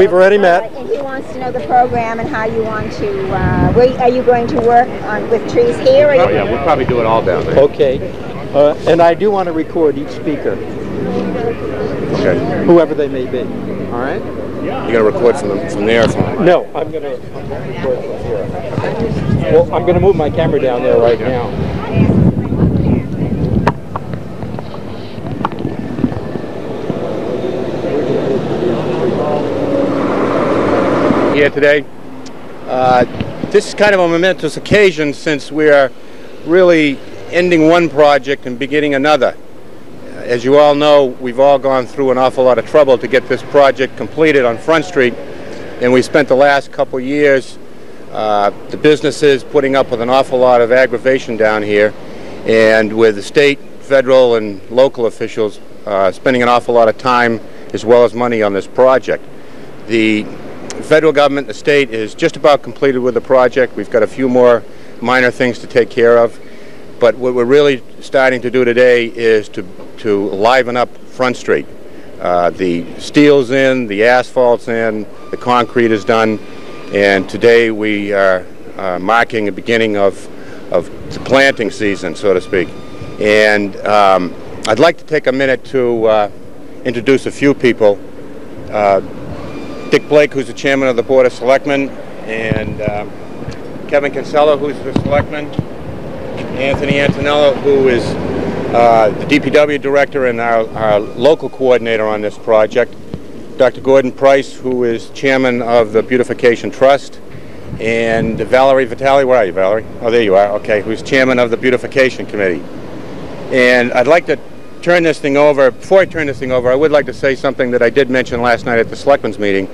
We've already met. And he wants to know the program and how you want to, are you going to work with trees here? Or yeah, we'll probably do it all down there. Okay. And I do want to record each speaker. Okay. Whoever they may be. All right? You're going to record from there? No, I'm going to record from here. Well, I'm going to move my camera down there right now. Here today. This is kind of a momentous occasion since we are really ending one project and beginning another. As you all know, we've all gone through an awful lot of trouble to get this project completed on Front Street, and we spent the last couple years, the businesses putting up with an awful lot of aggravation down here, and with the state, federal, and local officials spending an awful lot of time as well as money on this project. The federal government, the state, is just about completed with the project. We've got a few more minor things to take care of, but what we're really starting to do today is to liven up Front Street. The steel's in, the asphalt's in, the concrete is done, and today we are marking the beginning of the planting season, so to speak. And I'd like to take a minute to introduce a few people. Dick Blake, who's the chairman of the Board of Selectmen, and Kevin Kinsella, who's the selectman, Anthony Antonello, who is the DPW director and our local coordinator on this project, Dr. Gordon Price, who is chairman of the Beautification Trust, and Valerie Vitale. Where are you, Valerie? Oh, there you are. Okay, who's chairman of the Beautification Committee. And I'd like to turn this thing over. Before I turn this thing over, I would like to say something that I did mention last night at the Selectmen's meeting,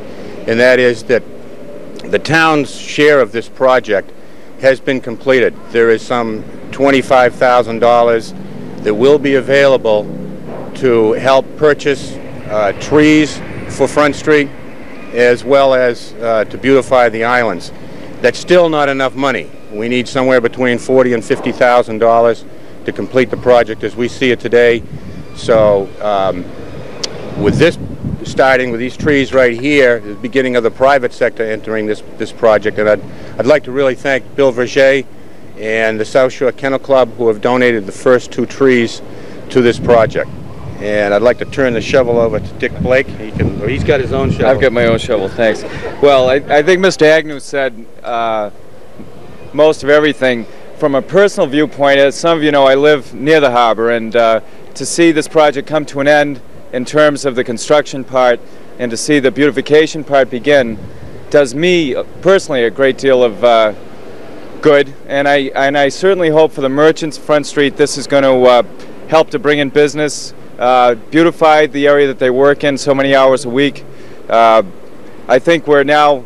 and that is that the town's share of this project has been completed. There is some $25,000 that will be available to help purchase trees for Front Street, as well as to beautify the islands. That's still not enough money. We need somewhere between $40,000 and $50,000 to complete the project as we see it today. So with this starting with these trees right here, the beginning of the private sector entering this project, and I'd like to really thank Bill Verger and the South Shore Kennel Club, who have donated the first 2 trees to this project. And I'd like to turn the shovel over to Dick Blake. He's got his own shovel. I've got my own shovel, thanks. Well, I think Mr. Agnew said most of everything. From a personal viewpoint, as some of you know, I live near the harbor, and to see this project come to an end in terms of the construction part and to see the beautification part begin does me personally a great deal of good. And I certainly hope for the merchants of Front Street this is going to help to bring in business, beautify the area that they work in so many hours a week. I think we're now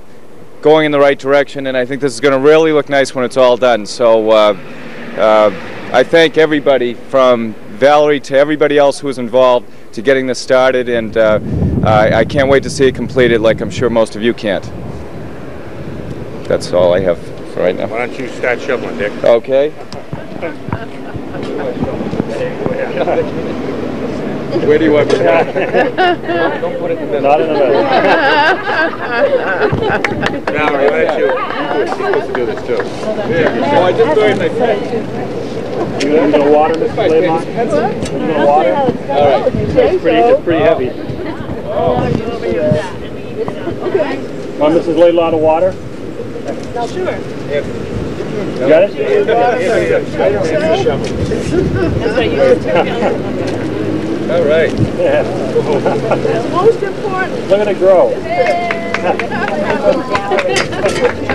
going in the right direction, and I think this is going to really look nice when it's all done. So I thank everybody from Valerie to everybody else who was involved to getting this started, and I can't wait to see it completed like I'm sure most of you can't. That's all I have for right now. Why don't you start shoveling, Dick? Okay. Where do you want me to go? Don't put it in the middle. Not in the middle. Valerie, why don't you're supposed to do this too. Yeah. Oh, I just threw it in my pen. You going to water this plate, Mark? You going to water? All right. It's pretty heavy. Okay. Want Mrs. Lay a lot of water? No, sure. You got it? All right. Yeah. Most important. Look at it grow.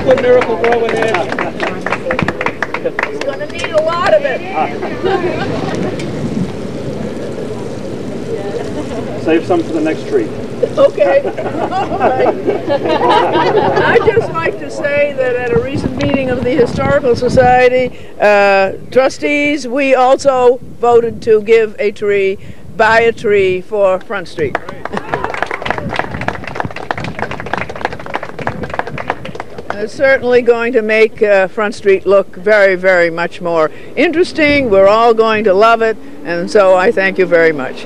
Put Miracle Grow in there. He's going to need a lot of it. Save some for the next tree. Okay. All right. I'd just like to say that at a recent meeting of the Historical Society trustees, we also voted to give a tree, buy a tree for Front Street. It's certainly going to make Front Street look very, very much more interesting. We're all going to love it, and so I thank you very much.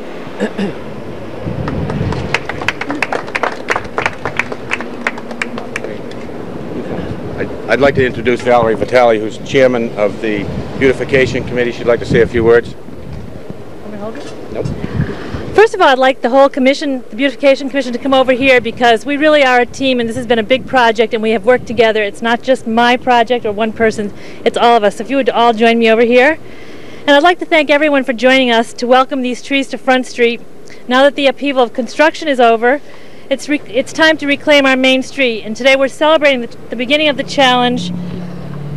I'd like to introduce Valerie Vitale, who's chairman of the Beautification Committee. She'd like to say a few words. Nope. First of all, I'd like the whole commission, the Beautification Commission, to come over here because we really are a team and this has been a big project and we have worked together. It's not just my project or one person, it's all of us. So if you would all join me over here. And I'd like to thank everyone for joining us to welcome these trees to Front Street. Now that the upheaval of construction is over, it's time to reclaim our main street. And today we're celebrating the beginning of the challenge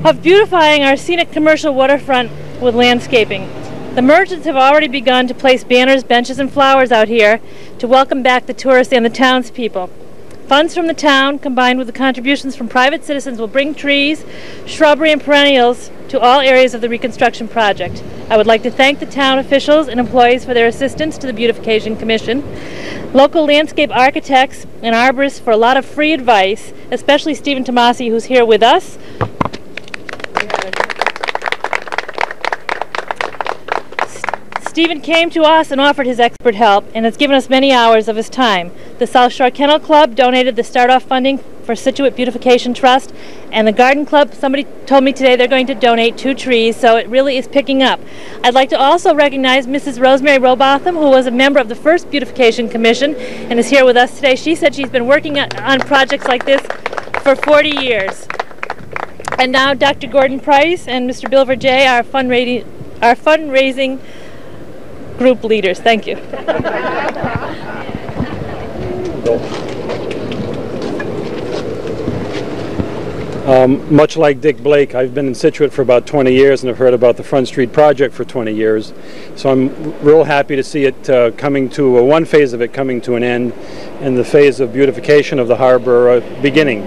of beautifying our scenic commercial waterfront with landscaping. The merchants have already begun to place banners, benches, and flowers out here to welcome back the tourists and the townspeople. Funds from the town, combined with the contributions from private citizens, will bring trees, shrubbery, and perennials to all areas of the reconstruction project. I would like to thank the town officials and employees for their assistance to the Beautification Commission, local landscape architects and arborists for a lot of free advice, especially Stephen Tomasi, who's here with us. Stephen came to us and offered his expert help and has given us many hours of his time. The South Shore Kennel Club donated the start-off funding for Situate Beautification Trust, and the Garden Club, somebody told me today they're going to donate 2 trees, so it really is picking up. I'd like to also recognize Mrs. Rosemary Robotham, who was a member of the first Beautification Commission and is here with us today. She said she's been working on projects like this for 40 years. And now Dr. Gordon Price and Mr. Bill Verjay, our fundraising group leaders. Thank you. Much like Dick Blake, I've been in Situate for about 20 years and have heard about the Front Street project for 20 years. So I'm real happy to see it coming to, one phase of it coming to an end and the phase of beautification of the harbor beginning.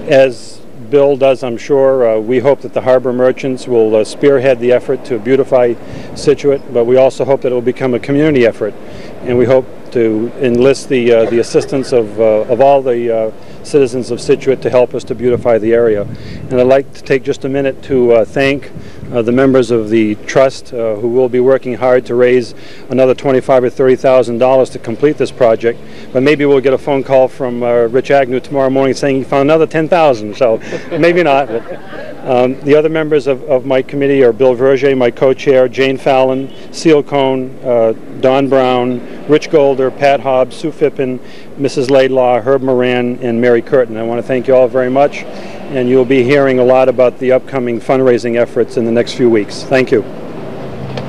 As Bill does, I'm sure, we hope that the harbor merchants will spearhead the effort to beautify Situate, but we also hope that it will become a community effort, and we hope to enlist the assistance of all the citizens of Situate to help us to beautify the area. And I'd like to take just a minute to thank the members of the trust who will be working hard to raise another $25,000 or $30,000 to complete this project. But maybe we'll get a phone call from Rich Agnew tomorrow morning saying he found another $10,000. So maybe not. But, the other members of my committee are Bill Verjay, my co-chair, Jane Fallon, Seal Cohn, Don Brown, Rich Golder, Pat Hobbs, Sue Phippen, Mrs. Laidlaw, Herb Moran, and Mary Curtin. I want to thank you all very much, and you'll be hearing a lot about the upcoming fundraising efforts in the next few weeks. Thank you.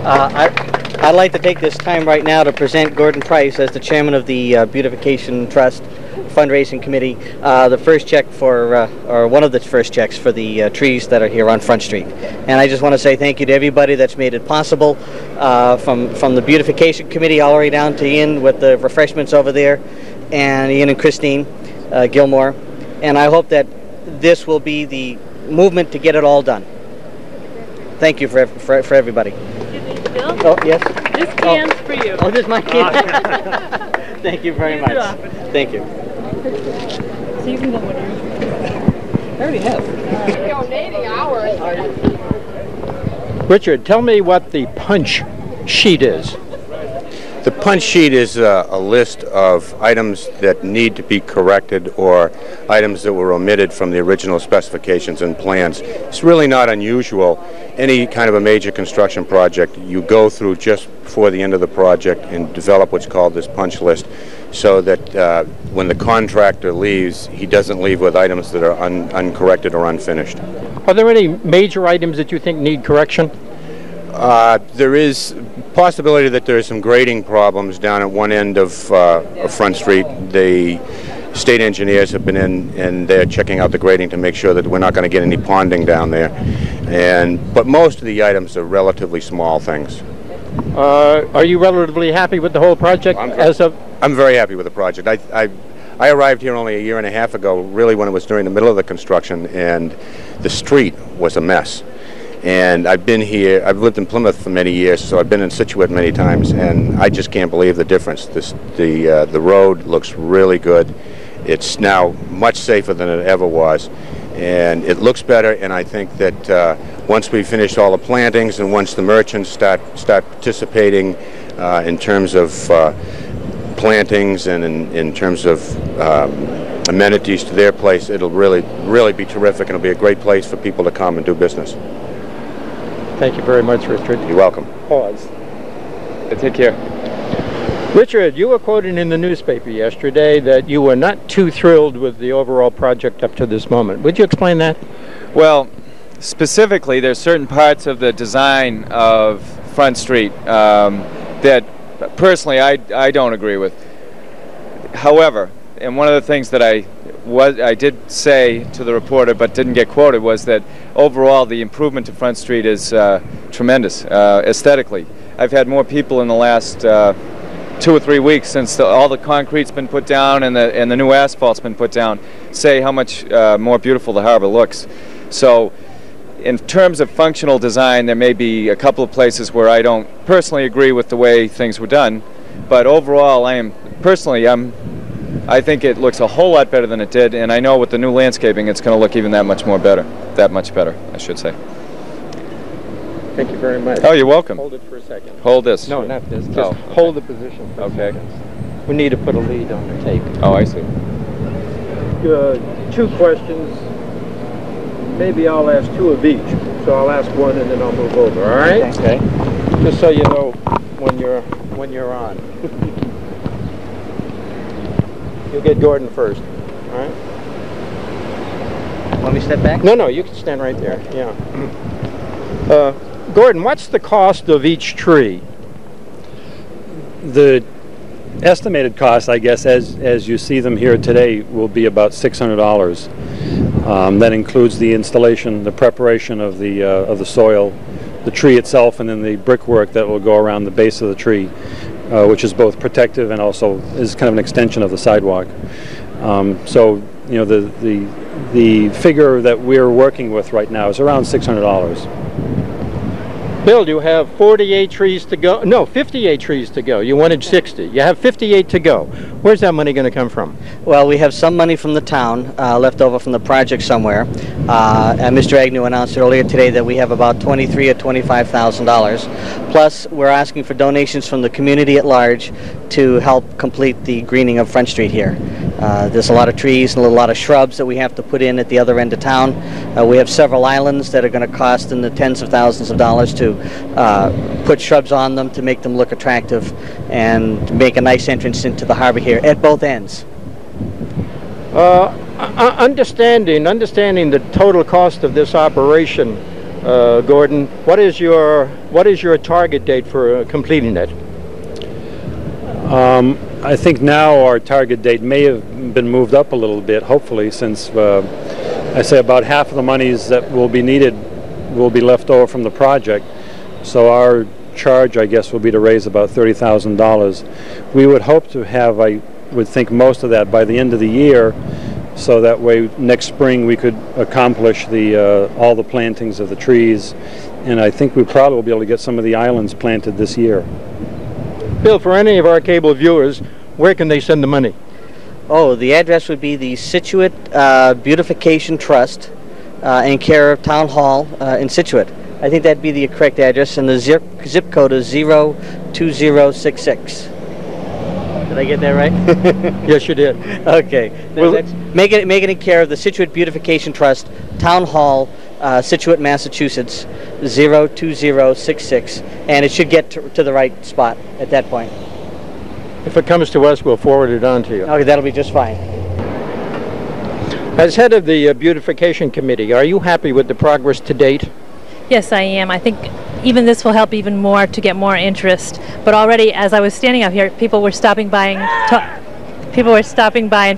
I'd like to take this time right now to present Gordon Price as the chairman of the Beautification Trust Fundraising Committee, the first check for, or one of the first checks for the trees that are here on Front Street. And I just want to say thank you to everybody that's made it possible, from the Beautification Committee all the way down to Ian with the refreshments over there, and Ian and Christine Gilmore. And I hope that this will be the movement to get it all done. Thank you for everybody. Bill? Oh, yes? This can's for you. Oh, this is my can. Thank you very much. Thank you. So you can go whenever. I already have. Donating hours. Richard, tell me what the punch sheet is. The punch sheet is a list of items that need to be corrected or items that were omitted from the original specifications and plans. It's really not unusual. Any kind of a major construction project, you go through just before the end of the project and develop what's called this punch list so that when the contractor leaves, he doesn't leave with items that are uncorrected or unfinished. Are there any major items that you think need correction? There is possibility that there are some grading problems down at one end of Front Street. The state engineers have been in and they're checking out the grading to make sure that we're not going to get any ponding down there. But most of the items are relatively small things. Are you relatively happy with the whole project I'm very happy with the project. I arrived here only a year and a half ago, really when it was during the middle of the construction, and the street was a mess. And I've been here, I've lived in Plymouth for many years, so I've been in Situate many times, and I just can't believe the difference. The road looks really good. It's now much safer than it ever was, and it looks better, and I think that once we finish all the plantings and once the merchants start participating in terms of plantings and in terms of amenities to their place, it'll really be terrific, and it'll be a great place for people to come and do business. Thank you very much, Richard. You're welcome. Pause. Take care. Richard, you were quoted in the newspaper yesterday that you were not too thrilled with the overall project up to this moment. Would you explain that? Well, specifically, there's certain parts of the design of Front Street that personally I don't agree with. However, and one of the things that I did say to the reporter but didn't get quoted was that overall the improvement to Front Street is tremendous aesthetically. I've had more people in the last 2 or 3 weeks since all the concrete's been put down and the new asphalt's been put down say how much more beautiful the harbor looks. So in terms of functional design, there may be a couple of places where I don't personally agree with the way things were done, but overall I think it looks a whole lot better than it did, and I know with the new landscaping it's going to look even that much better, I should say. Thank you very much. Oh, you're welcome. Hold it for a second. Hold this. No, not this. Just okay. hold the position for a second. We need to put a lead on the tape. Oh, I see. 2 questions. Maybe I'll ask 2 of each. So I'll ask one and then I'll move over, all right? Okay. Just so you know when you're on. You'll get Gordon first, all right? Want me to step back? No, you can stand right there, yeah. Gordon, what's the cost of each tree? The estimated cost, I guess, as you see them here today, will be about $600. That includes the installation, the preparation of the soil, the tree itself, and then the brickwork that will go around the base of the tree, which is both protective and also is kind of an extension of the sidewalk. So, you know, the figure that we're working with right now is around $600. Bill, you have 48 trees to go. No, 58 trees to go. You wanted 60. You have 58 to go. Where's that money going to come from? Well, we have some money from the town left over from the project somewhere. And Mr. Agnew announced earlier today that we have about $23,000 or $25,000. Plus, we're asking for donations from the community at large to help complete the greening of Front Street here. There's a lot of trees and a lot of shrubs that we have to put in at the other end of town. We have several islands that are going to cost in the tens of thousands of dollars to put shrubs on them to make them look attractive and make a nice entrance into the harbor here at both ends. Understanding the total cost of this operation, Gordon, what is your target date for completing it? I think now our target date may have been moved up a little bit, hopefully, since I say about half of the monies that will be needed will be left over from the project. So our charge, I guess, will be to raise about $30,000. We would hope to have, I would think, most of that by the end of the year, so that way next spring we could accomplish all the plantings of the trees, and I think we probably will be able to get some of the islands planted this year. Bill, for any of our cable viewers, where can they send the money? Oh, the address would be the Situate Beautification Trust in care of Town Hall in Situate. I think that'd be the correct address, and the zip code is 02066. Did I get that right? Yes, you did. Okay. Well, make it in care of the Situate Beautification Trust, Town Hall, Situate, Massachusetts, 02066, and it should get to the right spot at that point. If it comes to us, we'll forward it on to you. Okay, that'll be just fine. As head of the Beautification Committee, are you happy with the progress to date? Yes, I am. I think even this will help even more to get more interest. But already, as I was standing up here, people were stopping by and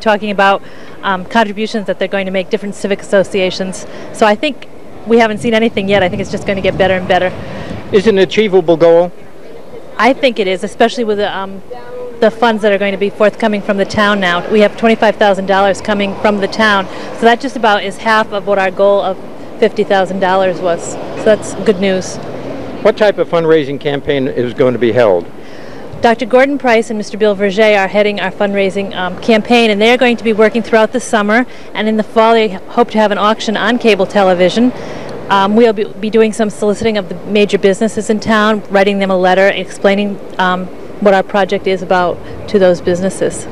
talking about contributions that they're going to make, different civic associations. So I think we haven't seen anything yet. I think it's just going to get better and better. Is it an achievable goal? I think it is, especially with the funds that are going to be forthcoming from the town now. We have $25,000 coming from the town, so that just about is half of what our goal of $50,000 was. So that's good news. What type of fundraising campaign is going to be held? Dr. Gordon Price and Mr. Bill Verger are heading our fundraising campaign, and they're going to be working throughout the summer, and in the fall they hope to have an auction on cable television. We'll be doing some soliciting of the major businesses in town, writing them a letter explaining what our project is about to those businesses.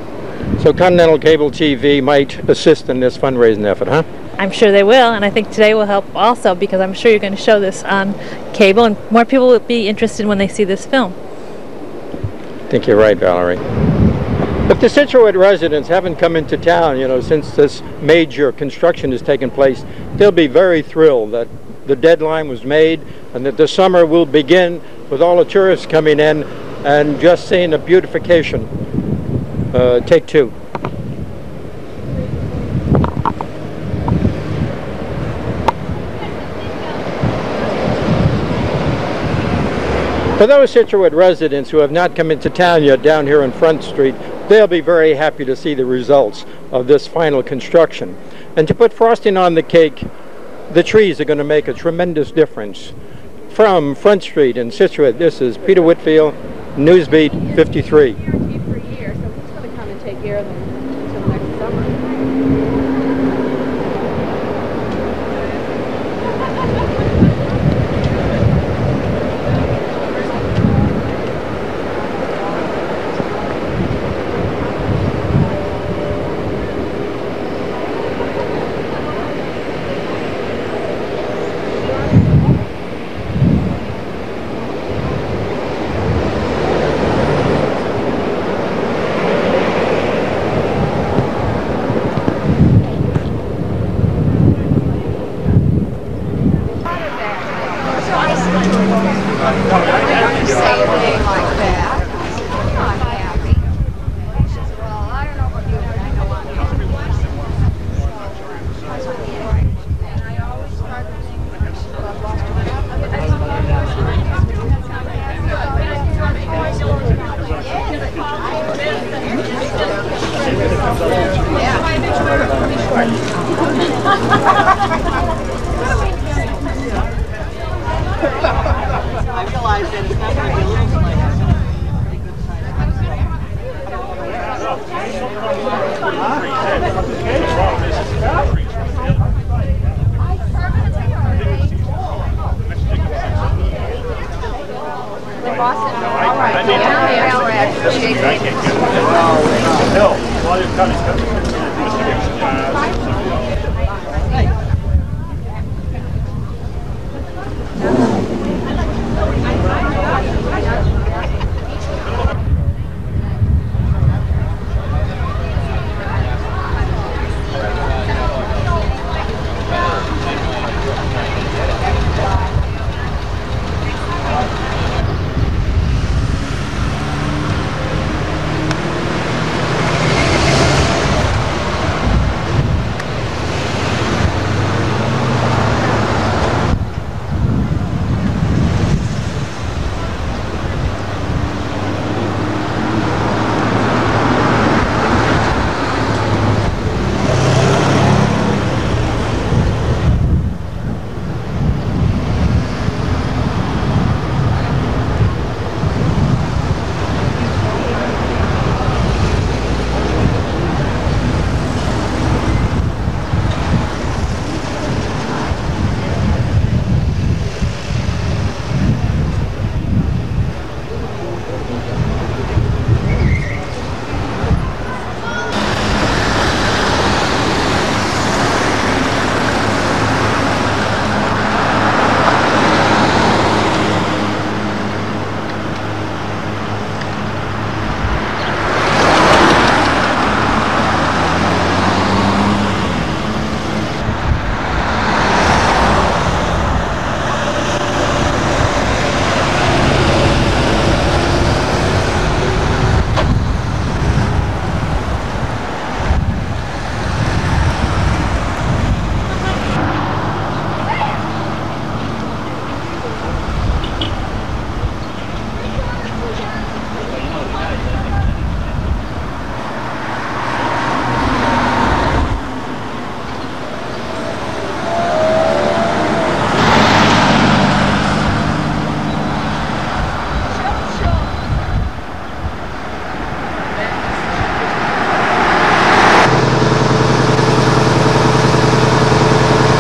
So Continental Cable TV might assist in this fundraising effort, huh? I'm sure they will, and I think today will help also, because I'm sure you're going to show this on cable, and more people will be interested when they see this film. I think you're right, Valerie. If the Scituate residents haven't come into town, you know, since this major construction has taken place, they'll be very thrilled that the deadline was made and that the summer will begin with all the tourists coming in and just seeing the beautification. Take two. For those Scituate residents who have not come into town yet down here on Front Street, they'll be very happy to see the results of this final construction. And to put frosting on the cake, the trees are going to make a tremendous difference. From Front Street in Scituate, this is Peter Whitfield, Newsbeat 53. For a year, so who's going to come and take care of them until next summer? I realize that it's not going to be a little slight.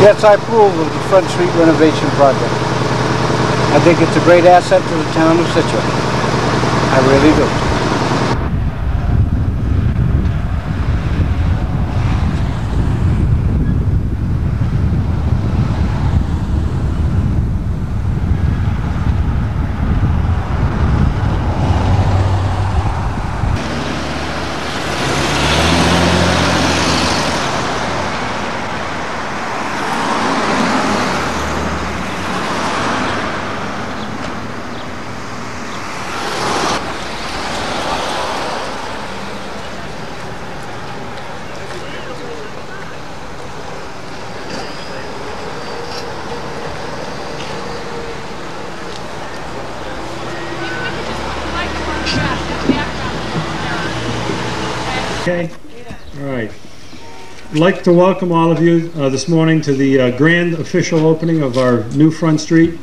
Yes, I approve of the Front Street renovation project. I think it's a great asset to the town of Scituate. I really do. Okay? All right. I'd like to welcome all of you this morning to the grand official opening of our new Front Street.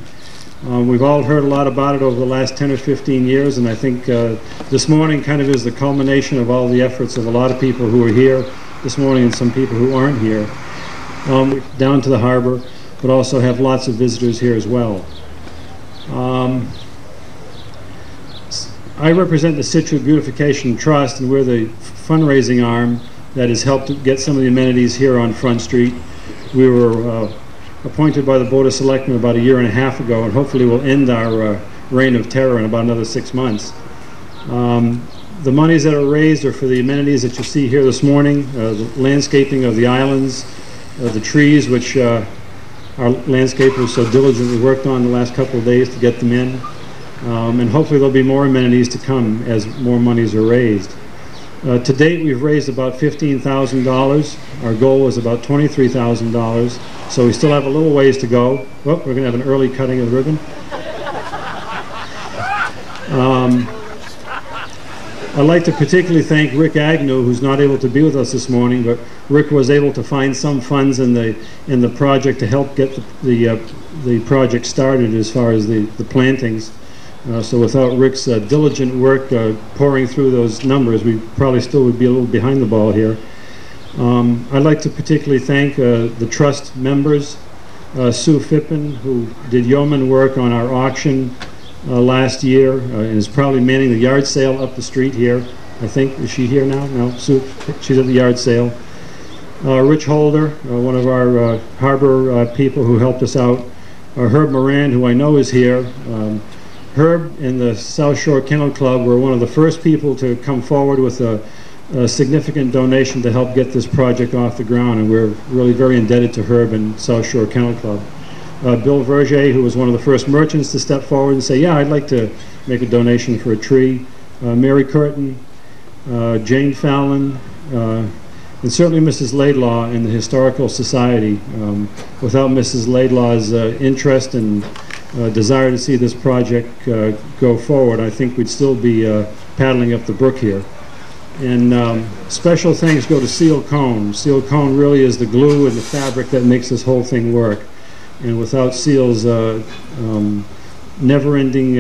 We've all heard a lot about it over the last 10 or 15 years, and I think this morning kind of is the culmination of all the efforts of a lot of people who are here this morning and some people who aren't here, down to the harbor, but also have lots of visitors here as well. I represent the Situate Beautification Trust, and we're the fundraising arm that has helped to get some of the amenities here on Front Street. We were appointed by the Board of Selectmen about 1.5 years ago, and hopefully we'll end our reign of terror in about another 6 months. The monies that are raised are for the amenities that you see here this morning, the landscaping of the islands, the trees, which our landscapers so diligently worked on the last couple of days to get them in. And hopefully there'll be more amenities to come as more monies are raised. To date, we've raised about $15,000. Our goal is about $23,000, so we still have a little ways to go. Oh, we're going to have an early cutting of the ribbon. I'd like to particularly thank Rick Agnew, who's not able to be with us this morning, but Rick was able to find some funds in the project to help get the project started as far as the plantings. So without Rick's diligent work pouring through those numbers, we probably still would be a little behind the ball here. I'd like to particularly thank the trust members, Sue Phippen, who did yeoman work on our auction last year and is probably manning the yard sale up the street here. I think, is she here now? No, Sue, she's at the yard sale. Rich Holder, one of our harbor people who helped us out. Herb Moran, who I know is here. Herb and the South Shore Kennel Club were one of the first people to come forward with a significant donation to help get this project off the ground, and we're really very indebted to Herb and South Shore Kennel Club. Bill Verger, who was one of the first merchants to step forward and say, yeah, I'd like to make a donation for a tree. Mary Curtin, Jane Fallon, and certainly Mrs. Laidlaw and the Historical Society. Without Mrs. Laidlaw's interest and desire to see this project go forward, I think we'd still be paddling up the brook here. And special thanks go to Seal Cone. Seal Cone really is the glue and the fabric that makes this whole thing work. And without Seal's never-ending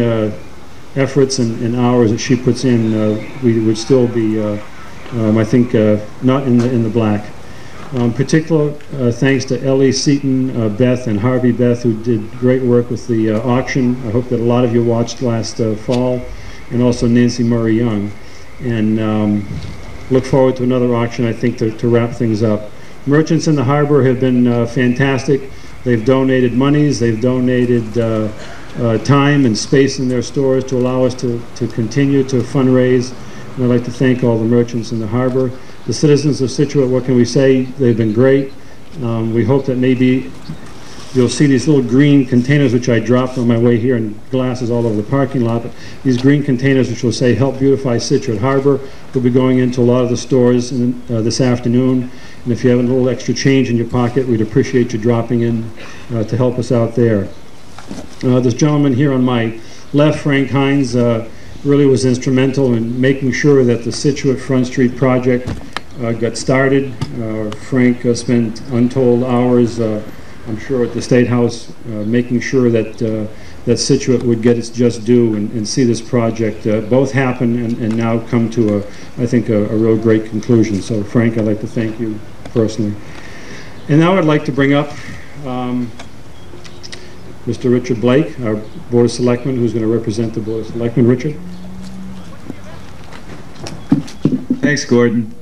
efforts and hours that she puts in, we would still be, I think, not in the black. Particular thanks to Ellie Seaton, Beth, and Harvey Beth, who did great work with the auction. I hope that a lot of you watched last fall, and also Nancy Murray Young. And look forward to another auction, I think, to wrap things up. Merchants in the harbor have been fantastic. They've donated monies, they've donated time and space in their stores to allow us to continue to fundraise. And I'd like to thank all the merchants in the harbor. The citizens of Situate, what can we say? They've been great. We hope that maybe you'll see these little green containers which I dropped on my way here, and glasses all over the parking lot. But these green containers which will say "Help Beautify Situate Harbor" will be going into a lot of the stores this afternoon. And if you have a little extra change in your pocket, we'd appreciate you dropping in to help us out there. This gentleman here on my left, Frank Hines, really was instrumental in making sure that the Situate Front Street project got started. Frank spent untold hours, I'm sure, at the State House making sure that that Situate would get its just due and see this project both happen and now come to, I think, a real great conclusion. So, Frank, I'd like to thank you personally. And now I'd like to bring up Mr. Richard Blake, our Board of Selectmen, who's going to represent the Board of Selectmen. Richard. Thanks, Gordon.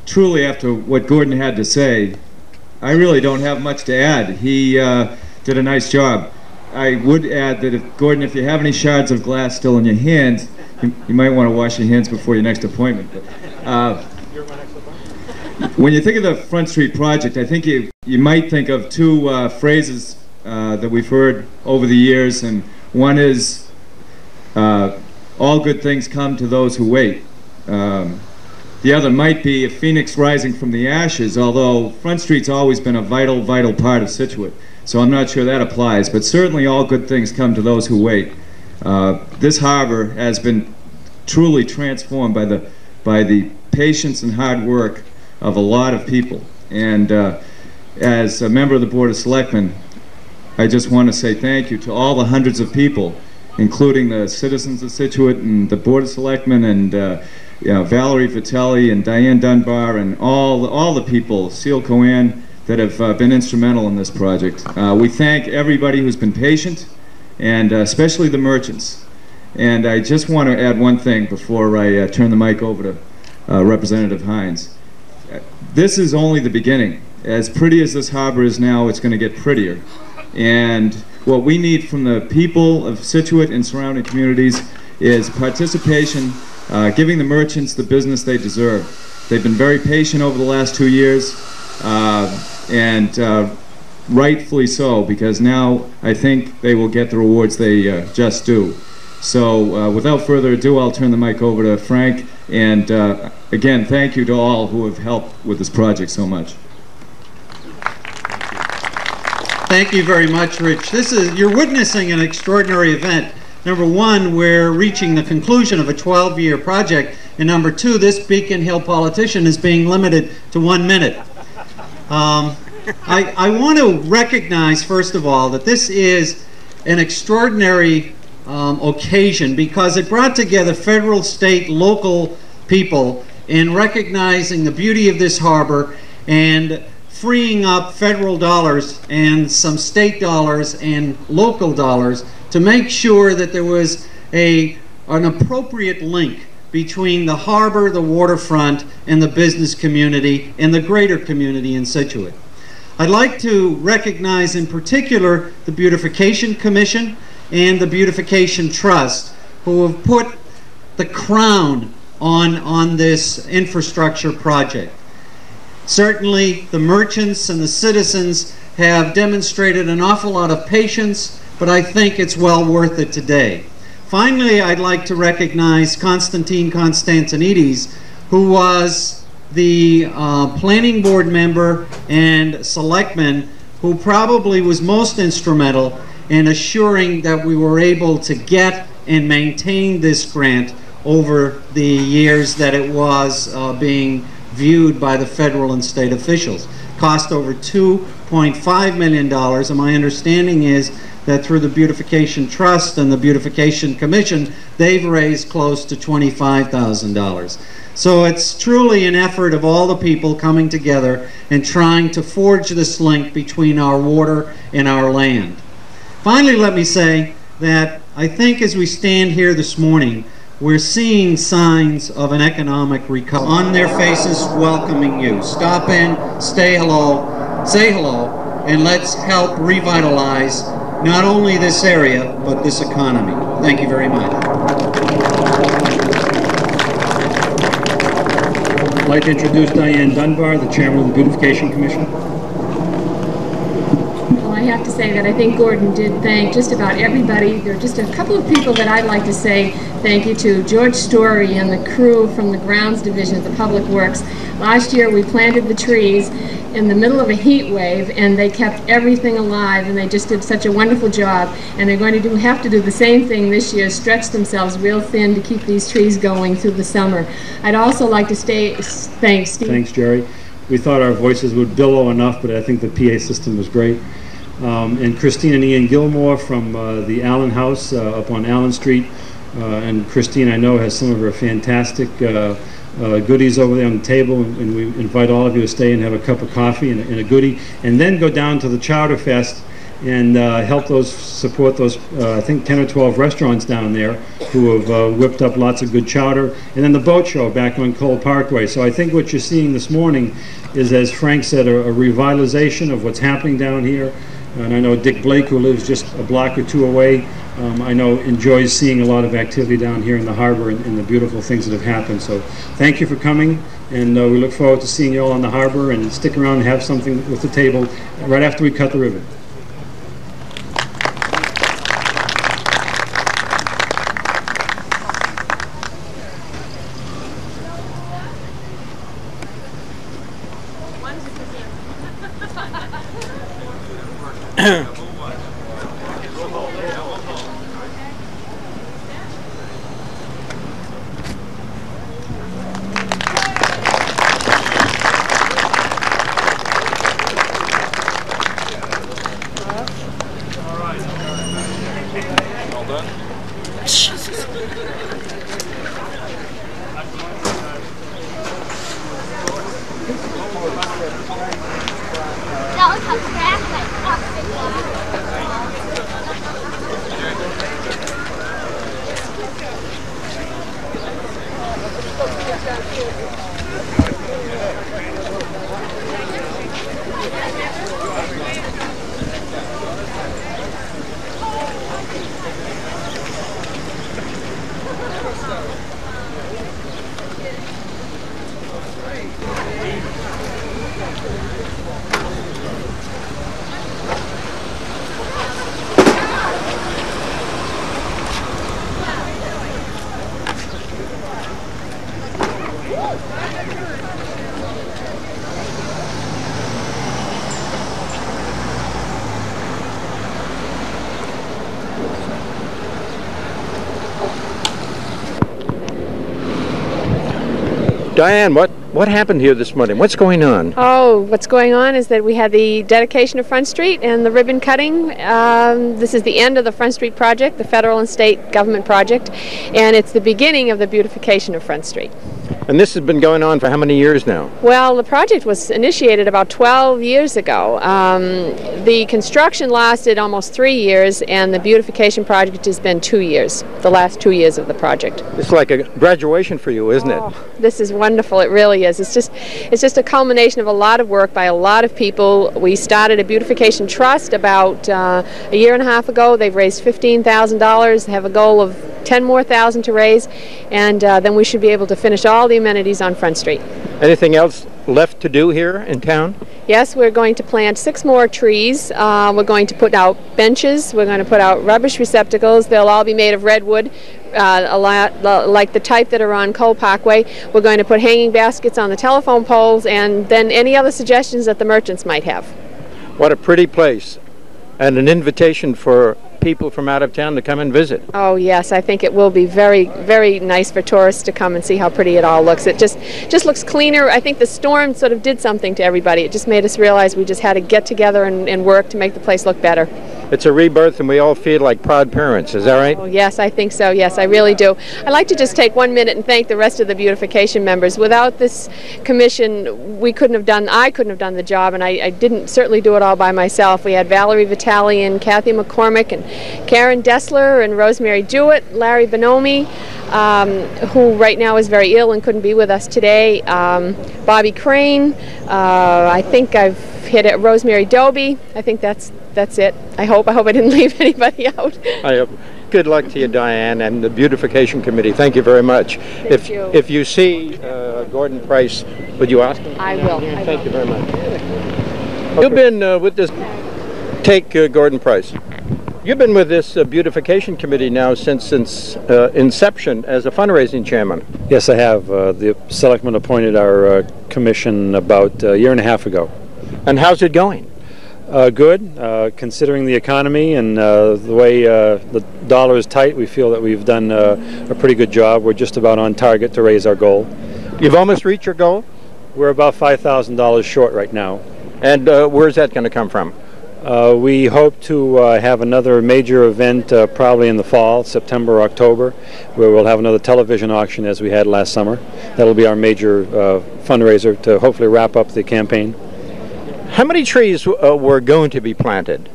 Truly, after what Gordon had to say, I really don't have much to add. He did a nice job. I would add that, Gordon, if you have any shards of glass still in your hands, you might want to wash your hands before your next appointment. But, when you think of the Front Street project, I think you might think of two phrases that we've heard over the years, and one is, all good things come to those who wait. The other might be a phoenix rising from the ashes, although Front Street's always been a vital, vital part of Situate. So I'm not sure that applies, but certainly all good things come to those who wait. This harbor has been truly transformed by the by the patience and hard work of a lot of people. And as a member of the Board of Selectmen, I just want to say thank you to all the hundreds of people, including the citizens of Situate and the Board of Selectmen and Valerie Vitelli and Diane Dunbar and all the people, Seal Coan, that have been instrumental in this project. We thank everybody who's been patient, and especially the merchants. And I just want to add one thing before I turn the mic over to Representative Hines. This is only the beginning. As pretty as this harbor is now, it's going to get prettier. And what we need from the people of Situate and surrounding communities is participation, giving the merchants the business they deserve. They've been very patient over the last 2 years, and rightfully so, because now I think they will get the rewards they just do. So without further ado, I'll turn the mic over to Frank, and again, thank you to all who have helped with this project so much. Thank you very much, Rich. You're witnessing an extraordinary event. Number one, we're reaching the conclusion of a 12-year project, and number two, this Beacon Hill politician is being limited to 1 minute. I want to recognize, first of all, that this is an extraordinary occasion because it brought together federal, state, local people in recognizing the beauty of this harbor and freeing up federal dollars and some state dollars and local dollars to make sure that there was an appropriate link between the harbor, the waterfront, and the business community and the greater community in Situate. I'd like to recognize in particular the Beautification Commission and the Beautification Trust, who have put the crown on this infrastructure project. Certainly the merchants and the citizens have demonstrated an awful lot of patience, but I think it's well worth it today. Finally, I'd like to recognize Konstantin Konstantinides, who was the planning board member and selectman who probably was most instrumental in assuring that we were able to get and maintain this grant over the years that it was being viewed by the federal and state officials. Cost over $2.5 million, and my understanding is that through the Beautification Trust and the Beautification Commission, they've raised close to $25,000. So it's truly an effort of all the people coming together and trying to forge this link between our water and our land. Finally, let me say that I think as we stand here this morning, we're seeing signs of an economic recovery on their faces welcoming you. Stop in, say hello, and let's help revitalize not only this area, but this economy. Thank you very much. I'd like to introduce Diane Dunbar, the chairman of the Beautification Commission. I have to say that I think Gordon did thank just about everybody. There are just a couple of people that I'd like to say thank you to. George Story and the crew from the Grounds Division of the Public Works. Last year we planted the trees in the middle of a heat wave and they kept everything alive, and they just did such a wonderful job, and they're going to have to do the same thing this year, stretch themselves real thin to keep these trees going through the summer. I'd also like to thank Steve. Thanks, Jerry. We thought our voices would billow enough, but I think the PA system was great. And Christine and Ian Gilmore from the Allen House up on Allen Street. And Christine, I know, has some of her fantastic goodies over there on the table, and we invite all of you to stay and have a cup of coffee and a goodie, and then go down to the Chowder Fest and help support those, I think 10 or 12 restaurants down there who have whipped up lots of good chowder, and then the boat show back on Cole Parkway. So I think what you're seeing this morning is, as Frank said, a revitalization of what's happening down here. And I know Dick Blake, who lives just a block or two away, I know enjoys seeing a lot of activity down here in the harbor and the beautiful things that have happened. So thank you for coming, and we look forward to seeing you all on the harbor, and stick around and have something with the table right after we cut the ribbon. Diane, what happened here this morning? What's going on? Oh, what's going on is that we had the dedication of Front Street and the ribbon cutting. This is the end of the Front Street project, the federal and state government project, and it's the beginning of the beautification of Front Street. And this has been going on for how many years now? Well, the project was initiated about 12 years ago. The construction lasted almost 3 years, and the beautification project has been 2 years, the last 2 years of the project. It's like a graduation for you, isn't it? This is wonderful. It really is. It's just a culmination of a lot of work by a lot of people. We started a beautification trust about a year and a half ago. They've raised $15,000. They have a goal of 10 more thousand to raise, and then we should be able to finish all the amenities on Front Street. Anything else left to do here in town? Yes, we're going to plant 6 more trees. We're going to put out benches. We're going to put out rubbish receptacles. They'll all be made of redwood, a lot like the type that are on Cole Parkway. We're going to put hanging baskets on the telephone poles, and then any other suggestions that the merchants might have. What a pretty place, and an invitation for people from out of town to come and visit. Oh yes, I think it will be very, very nice for tourists to come and see how pretty it all looks. It just looks cleaner. I think the storm sort of did something to everybody. It just made us realize we just had to get together and work to make the place look better. It's a rebirth, and we all feel like proud parents. Is that right? Oh, yes, I think so. Yes, I really do. I'd like to just take 1 minute and thank the rest of the beautification members. Without this commission, I couldn't have done the job, and I didn't certainly do it all by myself. We had Valerie Vitale and Kathy McCormick and Karen Dessler and Rosemary Jewett, Larry Bonomi, who right now is very ill and couldn't be with us today, Bobby Crane, I think I've hit it, Rosemary Doby. I think that's it. I hope I didn't leave anybody out. Good luck to you, Diane, and the Beautification Committee. Thank you very much. If you see Gordon Price, would you ask him? I will. Thank you very much. Okay. You've been with this. Take Gordon Price. You've been with this Beautification Committee now since inception as a fundraising chairman. Yes, I have. The selectmen appointed our commission about a year and a half ago. And how's it going? Good. Considering the economy and the way the dollar is tight, we feel that we've done a pretty good job. We're just about on target to raise our goal. You've almost reached your goal? We're about $5,000 short right now. And where's that going to come from? We hope to have another major event probably in the fall, September or October, where we'll have another television auction as we had last summer. That'll be our major fundraiser to hopefully wrap up the campaign. How many trees were going to be planted?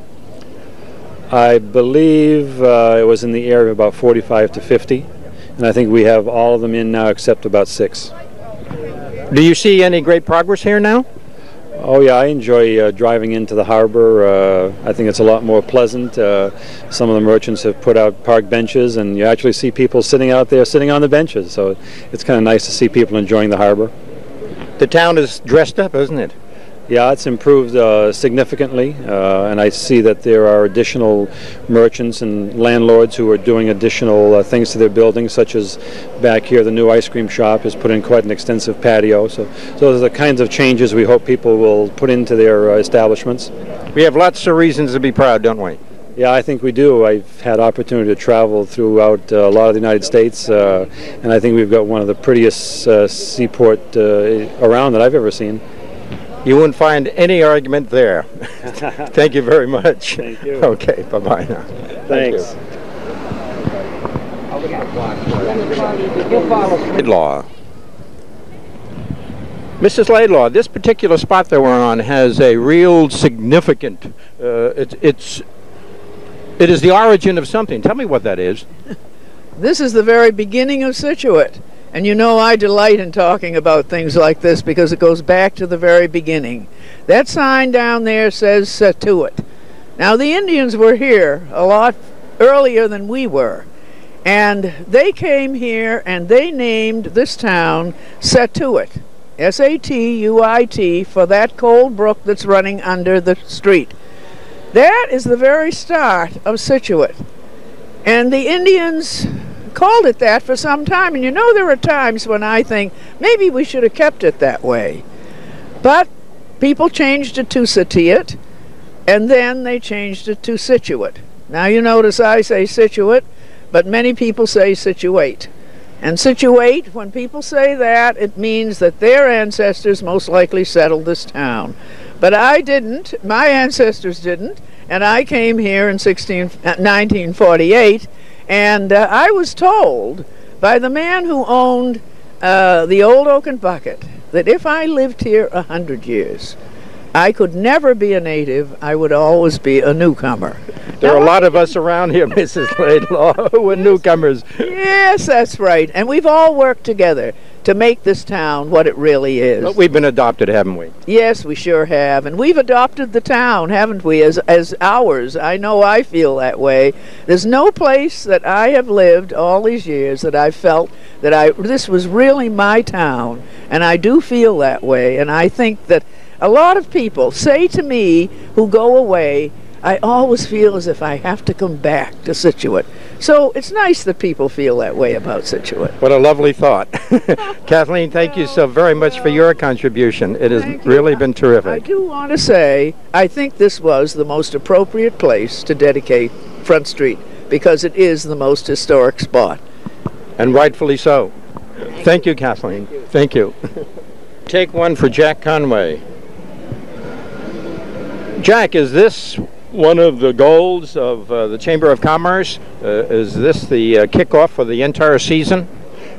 I believe it was in the area of about 45 to 50, and I think we have all of them in now except about 6. Do you see any great progress here now? Oh yeah, I enjoy driving into the harbor. I think it's a lot more pleasant. Some of the merchants have put out park benches, and you actually see people sitting out there, sitting on the benches. So it's kind of nice to see people enjoying the harbor. The town is dressed up, isn't it? Yeah, it's improved significantly, and I see that there are additional merchants and landlords who are doing additional things to their buildings, such as back here the new ice cream shop has put in quite an extensive patio. So those are the kinds of changes we hope people will put into their establishments. We have lots of reasons to be proud, don't we? Yeah, I think we do. I've had opportunity to travel throughout a lot of the United States, and I think we've got one of the prettiest seaport around that I've ever seen. You won't find any argument there. Thank you very much. Thank you. Okay, bye-bye now. Thanks. Law. Mrs. Laidlaw, this particular spot that we're on has a real significant, it is the origin of something. Tell me what that is. This is the very beginning of Scituate. And you know I delight in talking about things like this because it goes back to the very beginning. That sign down there says Scituate. Now the Indians were here a lot earlier than we were. And they came here and they named this town Scituate. S-A-T-U-I-T, for that cold brook that's running under the street. That is the very start of Scituate. And the Indians called it that for some time. And you know, there are times when I think maybe we should have kept it that way. But people changed it to Sitiate, and then they changed it to Scituate. Now you notice I say Scituate, but many people say Scituate. And Scituate, when people say that, it means that their ancestors most likely settled this town. But I didn't, my ancestors didn't, and I came here in 1948, and I was told by the man who owned the old Oaken Bucket that if I lived here 100 years, I could never be a native. I would always be a newcomer. There are a lot of us around here, Mrs. Laidlaw, who are newcomers. Yes, that's right. And we've all worked together to make this town what it really is. But we've been adopted, haven't we? Yes, we sure have. And we've adopted the town, haven't we, as ours. I know I feel that way. There's no place that I have lived all these years that I felt that this was really my town. And I do feel that way. And I think that a lot of people say to me who go away, I always feel as if I have to come back to Scituate. So it's nice that people feel that way about Scituate. What a lovely thought. Kathleen, thank you so very much for your contribution. It has really been terrific. I do want to say, I think this was the most appropriate place to dedicate Front Street because it is the most historic spot. And rightfully so. Thank you, Kathleen. Thank you. Take one for Jack Conway. Jack, is this one of the goals of the Chamber of Commerce? Is this the kickoff for the entire season?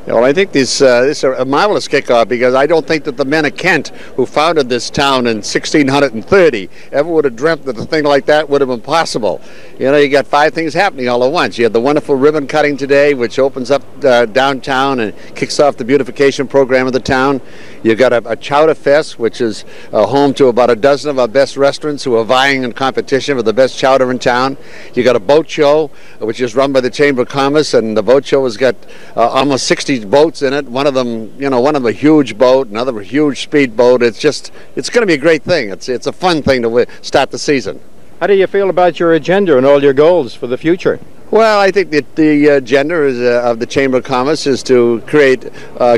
Well, I think this is a marvelous kickoff because I don't think that the men of Kent who founded this town in 1630 ever would have dreamt that a thing like that would have been possible. You know, you got 5 things happening all at once. You have the wonderful ribbon cutting today, which opens up downtown and kicks off the beautification program of the town. You've got a Chowder Fest, which is home to about a dozen of our best restaurants who are vying in competition for the best chowder in town. You got a boat show, which is run by the Chamber of Commerce, and the boat show has got almost 60 boats in it. One of them, you know, one of them a huge boat, another a huge speed boat. It's going to be a great thing. It's a fun thing to start the season. How do you feel about your agenda and all your goals for the future? Well, I think that the agenda of the Chamber of Commerce is to create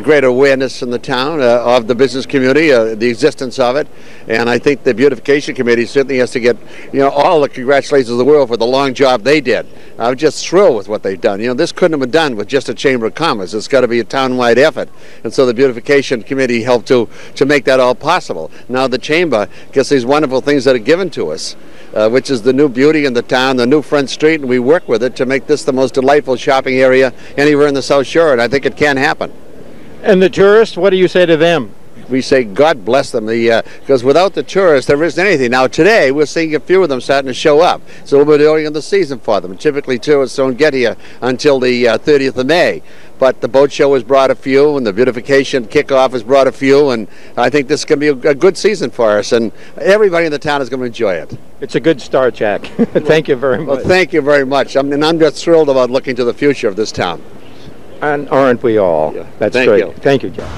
greater awareness in the town of the business community, the existence of it, and I think the Beautification Committee certainly has to get, you know, all the congratulations of the world for the long job they did. I'm just thrilled with what they've done. You know, this couldn't have been done with just a Chamber of Commerce. It's got to be a town-wide effort, and so the Beautification Committee helped to make that all possible. Now the Chamber gets these wonderful things that are given to us, which is the new beauty in the town, the new Front Street, and we work with it to make this the most delightful shopping area anywhere in the South Shore, and I think it can happen. And the tourists, what do you say to them? We say God bless them, because without the tourists there isn't anything. Now today we're seeing a few of them starting to show up. It's a little bit early in the season for them. Typically tourists don't get here until the 30th of May. But the boat show has brought a few, and the beautification kickoff has brought a few, and I think this is going to be a good season for us, and everybody in the town is going to enjoy it. It's a good start, Jack. Thank you very much. Well, thank you very much. I'm just thrilled about looking to the future of this town. And aren't we all? Yeah. That's Thank great. you. Thank you, Jack.